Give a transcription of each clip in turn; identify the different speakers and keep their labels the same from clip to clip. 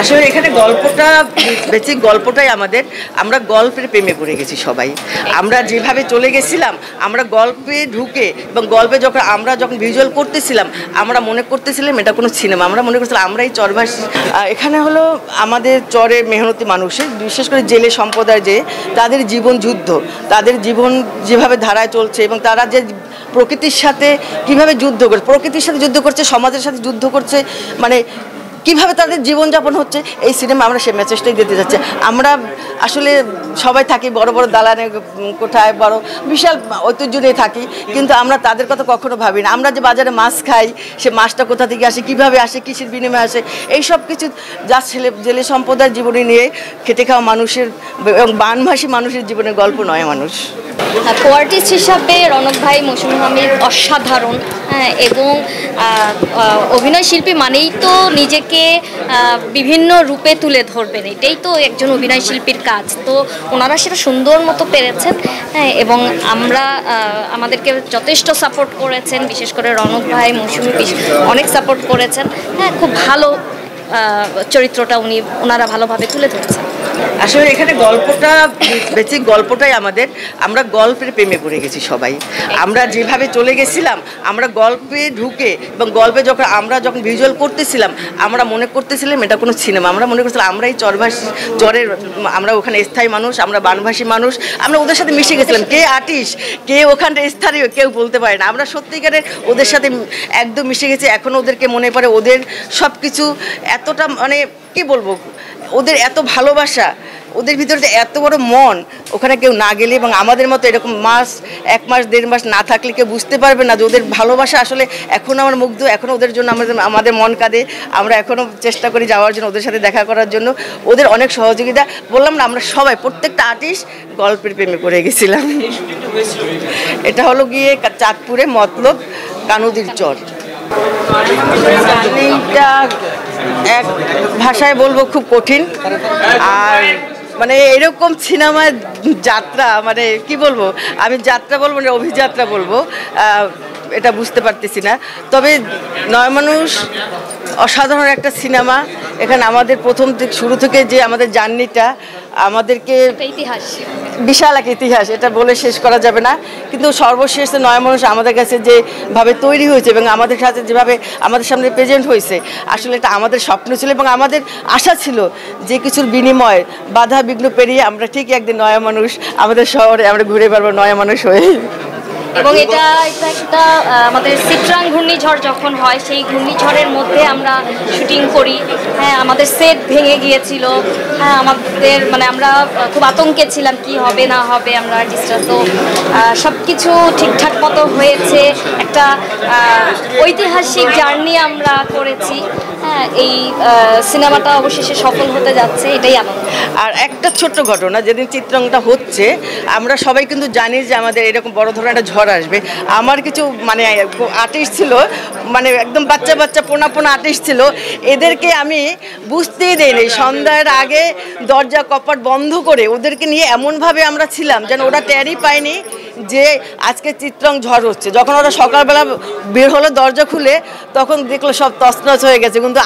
Speaker 1: আসলে এখানে গল্পটা বেসিক গল্পটাই আমাদের আমরা গল্পের প্রেমে পড়ে গেছি সবাই। আমরা যেভাবে চলে গেছিলাম আমরা গল্পে ঢুকে এবং গল্পে যখন ভিজুয়াল করতেছিলাম আমরা মনে করতেছিলাম এটা কোনো সিনেমা, আমরা মনে করছিলাম আমরাই চরবাসী। এখানে হলো আমাদের চরের মেহনতি মানুষের, বিশেষ করে জেলে সম্প্রদায় যে তাদের জীবন যুদ্ধ, তাদের জীবন যেভাবে ধারায় চলছে এবং তারা যে প্রকৃতির সাথে কিভাবে যুদ্ধ করছে, প্রকৃতির সাথে যুদ্ধ করছে, সমাজের সাথে যুদ্ধ করছে, মানে কিভাবে তাদের জীবনযাপন হচ্ছে এই সিনেমা আমরা সে মেসেজটাই দিতে যাচ্ছি। আমরা আসলে সবাই থাকি বড় বড় দালানে কোঠায় বড় বিশাল ঐতিহ্য নিয়ে থাকি, কিন্তু আমরা তাদের কথা কখনো ভাবি না। আমরা যে বাজারে মাছ খাই সে মাছটা কোথা থেকে আসে, কিভাবে আসে, কিসের বিনিময়ে আসে, এই সব কিছু যা জেলে সম্প্রদায়ের জীবনী নিয়ে খেটে খাওয়া মানুষের এবং বানভাসী মানুষের জীবনের গল্প নয় মানুষ।
Speaker 2: কোয়ার্টিস্ট হিসাবে রনক ভাই, মৌসুমী হামিদ অসাধারণ, এবং অভিনয় শিল্পী মানেই তো নিজেকে বিভিন্ন রূপে তুলে ধরবেন, এটাই তো একজন অভিনয় শিল্পীর কাজ। তো ওনারা সেটা সুন্দর মতো পেরেছেন, এবং আমরা আমাদেরকে যথেষ্ট সাপোর্ট করেছেন, বিশেষ করে রনক ভাই, মৌসুমী অনেক সাপোর্ট করেছেন। খুব ভালো চরিত্রটা ওনারা ভালোভাবে তুলে ধরেছেন।
Speaker 1: আসলে এখানে গল্পটা বেসিক গল্পটাই আমাদের আমরা গল্পের প্রেমে পড়ে গেছি সবাই। আমরা যেভাবে চলে গেছিলাম আমরা গল্পে ঢুকে এবং গল্পে যখন ভিজুয়াল করতেছিলাম আমরা মনে করতেছিলাম এটা কোনো সিনেমা, আমরা মনে করছিলাম আমরাই চরের আমরা ওখানে স্থায়ী মানুষ, আমরা বানভাসী মানুষ, আমরা ওদের সাথে মিশে গেছিলাম। কে আর্টিস্ট, কে ওখানটা স্থানীয় কেউ বলতে পারে না। আমরা সত্যিকারের ওদের সাথে একদম মিশে গেছি। এখনও ওদেরকে মনে পড়ে, ওদের সব কিছু এতটা মানে কি বলবো, ওদের এত ভালোবাসা, ওদের ভিতরে এত বড় মন, ওখানে কেউ না গেলে এবং আমাদের মতো এরকম এক মাস দেড় মাস না থাকলে কেউ বুঝতে পারবে না যে ওদের ভালোবাসা আসলে। এখনও আমার মুগ্ধ, এখনও ওদের জন্য আমাদের মন কাঁদে। আমরা এখনও চেষ্টা করি যাওয়ার জন্য, ওদের সাথে দেখা করার জন্য। ওদের অনেক সহযোগিতা, বললাম না আমরা সবাই প্রত্যেকটা আর্টিস্ট গল্পের প্রেমে পড়ে গেছিলাম। এটা হলো গিয়ে চাঁদপুরে মতলব কানুদির চর। জার্নিটা এক ভাষায় বলবো খুব কঠিন। আর মানে এরকম সিনেমার যাত্রা, মানে কি বলবো, আমি যাত্রা বলবো না অভিযাত্রা বলবো, এটা বুঝতে পারতেছি না। তবে নয় মানুষ অসাধারণ একটা সিনেমা। এখানে আমাদের প্রথম শুরু থেকে যে আমাদের জার্নিটা, আমাদেরকে
Speaker 2: ইতিহাস,
Speaker 1: বিশাল এক ইতিহাস, এটা বলে শেষ করা যাবে না। কিন্তু সর্বশেষ নয় মানুষ আমাদের কাছে যেভাবে তৈরি হয়েছে এবং আমাদের সাথে যেভাবে আমাদের সামনে প্রেজেন্ট হয়েছে, আসলে এটা আমাদের স্বপ্ন ছিল এবং আমাদের আশা ছিল যে কিছুর বিনিময় বাধা বিঘ্ন পেরিয়ে আমরা ঠিক একদিন নয়া মানুষ আমাদের শহরে আমরা ঘুরে বেড়াবো নয়া মানুষ হয়ে।
Speaker 2: এবং এটা একটা আমাদের চিত্রাং ঘূর্ণিঝড় যখন হয়, সেই ঘূর্ণিঝড়ের মধ্যে আমরা শুটিং করি। আমাদের সেট ভেঙে গিয়েছিল। মানে আমরা খুব আতঙ্কে ছিলাম কি হবে না হবে, আমরা আর্টিস্টরা। তো সব কিছু ঠিকঠাক মতো হয়েছে। একটা ঐতিহাসিক জার্নি আমরা করেছি। এই সিনেমাটা অবশেষে সফল হতে যাচ্ছে, এটাই আনন্দ।
Speaker 1: আর একটা ছোট্ট ঘটনা, যেদিন চিত্রাংটা হচ্ছে আমরা সবাই কিন্তু জানি যে আমাদের এরকম বড় ধরনের একটা ঝড় আসবে। আমার কিছু মানে আর্টিস্ট ছিল, মানে একদম বাচ্চা বাচ্চা পোনা আর্টিস্ট ছিল, এদেরকে আমি বুঝতেই দেইনি। সন্ধ্যার আগে দরজা কপাট বন্ধ করে ওদেরকে নিয়ে এমনভাবে আমরা ছিলাম যেন ওরা টেরই পায়নি যে আজকে চিত্রাং ঝড় হচ্ছে। যখন ওরা সকালবেলা বের হলো দরজা খুলে, তখন দেখলো সব তছনছ হয়ে গেছে। কিন্তু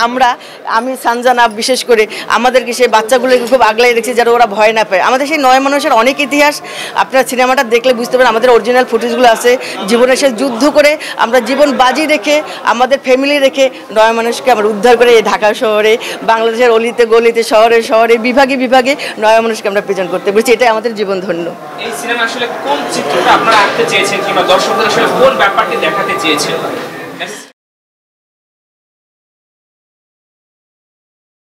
Speaker 1: আমি সানজানা বিশেষ করে আমাদেরকে সেই বাচ্চাগুলোকে খুব আগলাই রেখেছি যেন ওরা ভয় না পায়। আমাদের সেই নয় মানুষের অনেক ইতিহাস আপনারা সিনেমাটা দেখলে বুঝতে পারেন। আমাদের অরিজিনাল ফুটেজগুলো আছে, জীবনের সে যুদ্ধ করে আমরা জীবন বাজি রেখে আমাদের ফ্যামিলি রেখে নয় মানুষকে আমরা উদ্ধার করে এই ঢাকা শহরে, বাংলাদেশের অলিতে গলিতে, শহরে শহরে, বিভাগে বিভাগে নয় মানুষকে আমরা প্রেজেন্ট করতে পেরেছি। এটাই আমাদের জীবন ধন্য।
Speaker 3: এই সিনেমা আসলে কোন চিত্রটা আপনারা আঁকতে চেয়েছেন কিংবা দর্শকদের আসলে কোন ব্যাপারটি দেখাতে চেয়েছেন?